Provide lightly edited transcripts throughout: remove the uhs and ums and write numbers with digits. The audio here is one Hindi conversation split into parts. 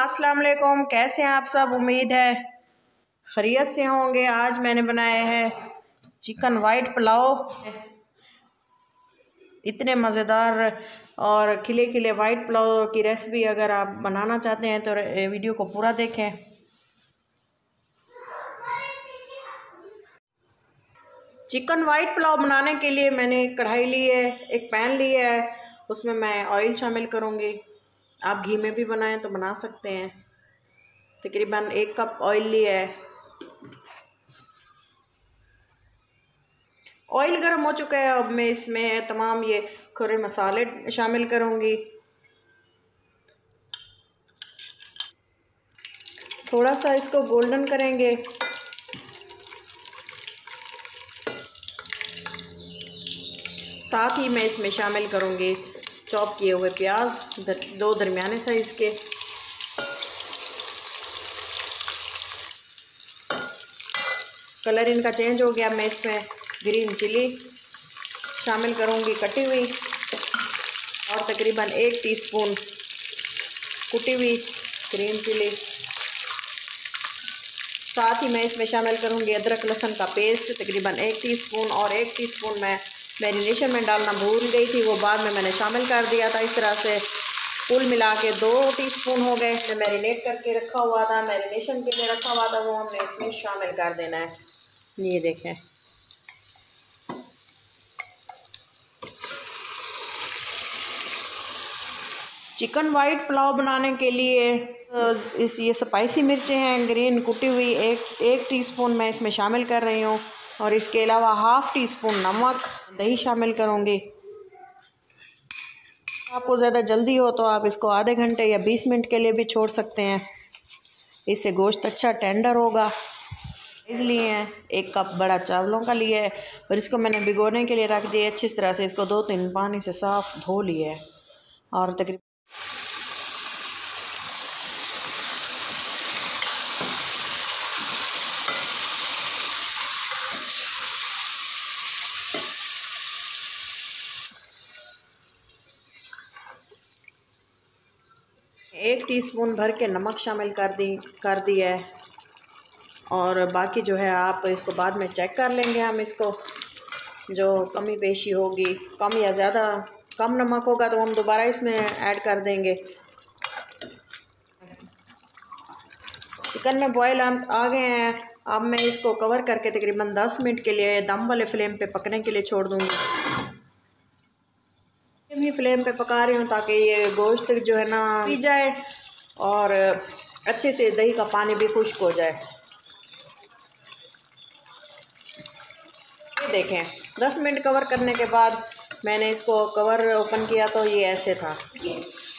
अस्सलाम वालेकुम। कैसे हैं आप सब? उम्मीद है खैरियत से होंगे। आज मैंने बनाया है चिकन वाइट पुलाव। इतने मज़ेदार और खिले खिले वाइट पुलाव की रेसिपी अगर आप बनाना चाहते हैं तो वीडियो को पूरा देखें। चिकन वाइट पुलाव बनाने के लिए मैंने कढ़ाई ली है, एक पैन लिया है, उसमें मैं ऑयल शामिल करूँगी। आप घी में भी बनाएं तो बना सकते हैं। तकरीबन 1 कप ऑयल लिया है। ऑयल गर्म हो चुका है। अब मैं इसमें तमाम ये खड़े मसाले शामिल करूँगी। थोड़ा सा इसको गोल्डन करेंगे। साथ ही मैं इसमें शामिल करूँगी चॉप किए हुए प्याज, 2 दरमियाने साइज़ के। कलर इनका चेंज हो गया। मैं इसमें ग्रीन चिली शामिल करूँगी कटी हुई, और तकरीबन 1 टीस्पून कुटी हुई ग्रीन चिली। साथ ही मैं इसमें शामिल करूँगी अदरक लहसुन का पेस्ट, तकरीबन 1 टीस्पून, और 1 टीस्पून मैं मैरिनेशन में डालना भूल गई थी, वो बाद में मैंने शामिल कर दिया था। इस तरह से कुल मिला के 2 टीस्पून हो गए। जो मैरिनेट करके रखा हुआ था, मैरिनेशन के लिए रखा हुआ था, वो हमने इसमें शामिल कर देना है। ये देखें, चिकन वाइट पुलाव बनाने के लिए ये स्पाइसी मिर्चें हैं ग्रीन कुटी हुई, एक टीस्पून मैं इसमें शामिल कर रही हूँ, और इसके अलावा हाफ़ टीस्पून नमक, दही शामिल करूँगी। आपको ज़्यादा जल्दी हो तो आप इसको आधे घंटे या 20 मिनट के लिए भी छोड़ सकते हैं। इससे गोश्त अच्छा टेंडर होगा। इसलिए 1 कप बड़ा चावलों का लिया है, और इसको मैंने भिगोने के लिए रख दिया। अच्छी तरह से इसको 2-3 पानी से साफ़ धो लिया है, और तकरीबन एक टीस्पून भर के नमक शामिल कर दिया है, और बाकी जो है आप इसको बाद में चेक कर लेंगे। हम इसको जो कमी पेशी होगी, कम या ज़्यादा, कम नमक होगा तो हम दोबारा इसमें ऐड कर देंगे। चिकन में बॉयल आ गए हैं। अब मैं इसको कवर करके तकरीबन 10 मिनट के लिए दम वाले फ्लेम पे पकने के लिए छोड़ दूँगी। भी फ्लेम पे पका रही हूँ ताकि ये गोश्त जो है ना पी जाए, और अच्छे से दही का पानी भी खुश्क हो जाए। ये देखें, 10 मिनट कवर करने के बाद मैंने इसको कवर ओपन किया तो ये ऐसे था।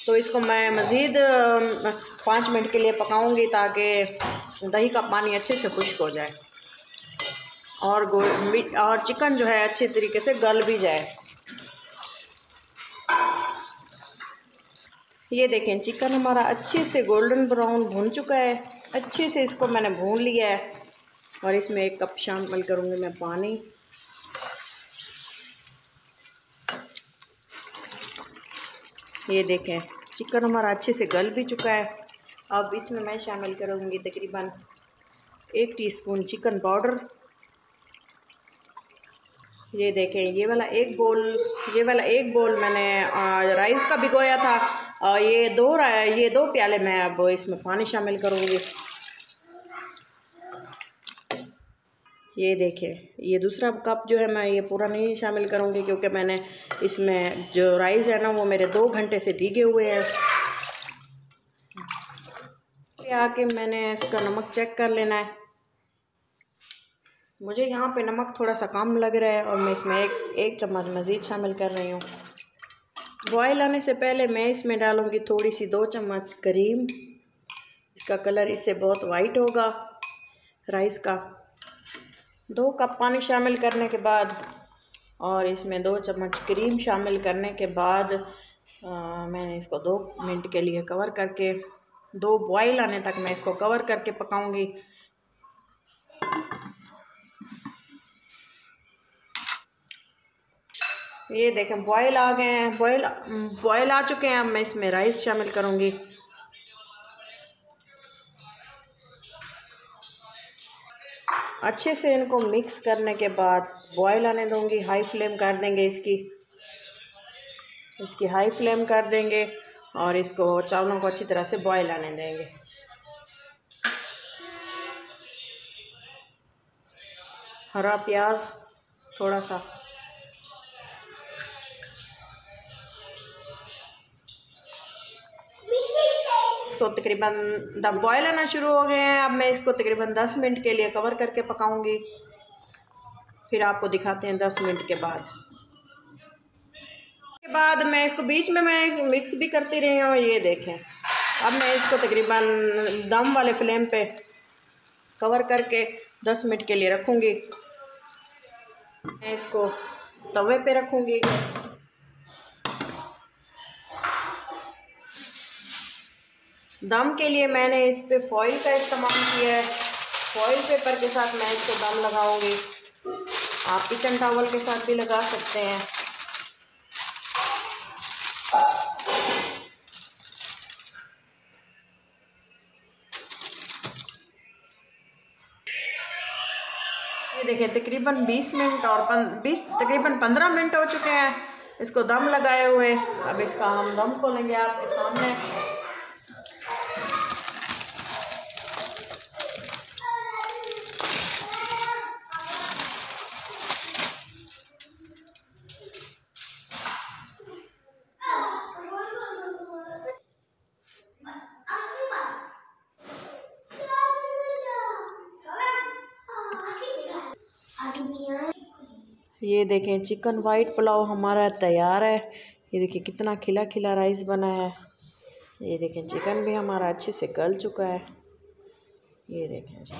तो इसको मैं मज़ीद 5 मिनट के लिए पकाऊंगी ताकि दही का पानी अच्छे से खुश्क हो जाए, और चिकन जो है अच्छे तरीके से गल भी जाए। ये देखें, चिकन हमारा अच्छे से गोल्डन ब्राउन भून चुका है। अच्छे से इसको मैंने भून लिया है, और इसमें 1 कप शामिल करूँगी मैं पानी। ये देखें, चिकन हमारा अच्छे से गल भी चुका है। अब इसमें मैं शामिल करूँगी तकरीबन 1 टीस्पून चिकन पाउडर। ये देखें, ये वाला एक बोल मैंने राइस का भिगोया था, और ये 2 प्याले मैं अब इसमें पानी शामिल करूँगी। ये देखें, ये दूसरा कप जो है मैं ये पूरा नहीं शामिल करूँगी, क्योंकि मैंने इसमें जो राइस है ना वो मेरे 2 घंटे से भीगे हुए हैं। आके मैंने इसका नमक चेक कर लेना है। मुझे यहाँ पे नमक थोड़ा सा कम लग रहा है, और मैं इसमें एक चम्मच मज़ीद शामिल कर रही हूँ। बॉयल आने से पहले मैं इसमें डालूँगी थोड़ी सी 2 चम्मच क्रीम। इसका कलर इससे बहुत वाइट होगा राइस का। 2 कप पानी शामिल करने के बाद, और इसमें 2 चम्मच क्रीम शामिल करने के बाद मैंने इसको 2 मिनट के लिए कवर करके, 2 बॉयल आने तक मैं इसको कवर करके पकाऊँगी। ये देखें, बॉयल आ गए हैं, बॉयल आ चुके हैं। अब मैं इसमें राइस शामिल करूँगी। अच्छे से इनको मिक्स करने के बाद बॉयल आने दूंगी। हाई फ्लेम कर देंगे इसकी हाई फ्लेम कर देंगे और इसको चावलों को अच्छी तरह से बॉयल आने देंगे। हरा प्याज थोड़ा सा, इसको तकरीबन दम बॉयल आना शुरू हो गए हैं। अब मैं इसको तकरीबन 10 मिनट के लिए कवर करके पकाऊंगी, फिर आपको दिखाते हैं 10 मिनट के बाद। मैं इसको बीच में मैं मिक्स भी करती रही हूँ। ये देखें, अब मैं इसको तकरीबन दम वाले फ्लेम पे कवर करके 10 मिनट के लिए रखूँगी। मैं इसको तवे पे रखूँगी। दम के लिए मैंने इस पे फॉइल का इस्तेमाल किया है। फॉइल पेपर के साथ मैं इसको दम लगाऊंगी। आप किचन टॉवल के साथ भी लगा सकते हैं। ये देखिए तकरीबन 20 मिनट और तकरीबन 15 मिनट हो चुके हैं इसको दम लगाए हुए। अब इसका हम दम खोलेंगे आपके सामने। ये देखें चिकन वाइट पुलाव हमारा तैयार है। ये देखिए कितना खिला खिला राइस बना है। ये देखें चिकन भी हमारा अच्छे से गल चुका है। ये देखें जी।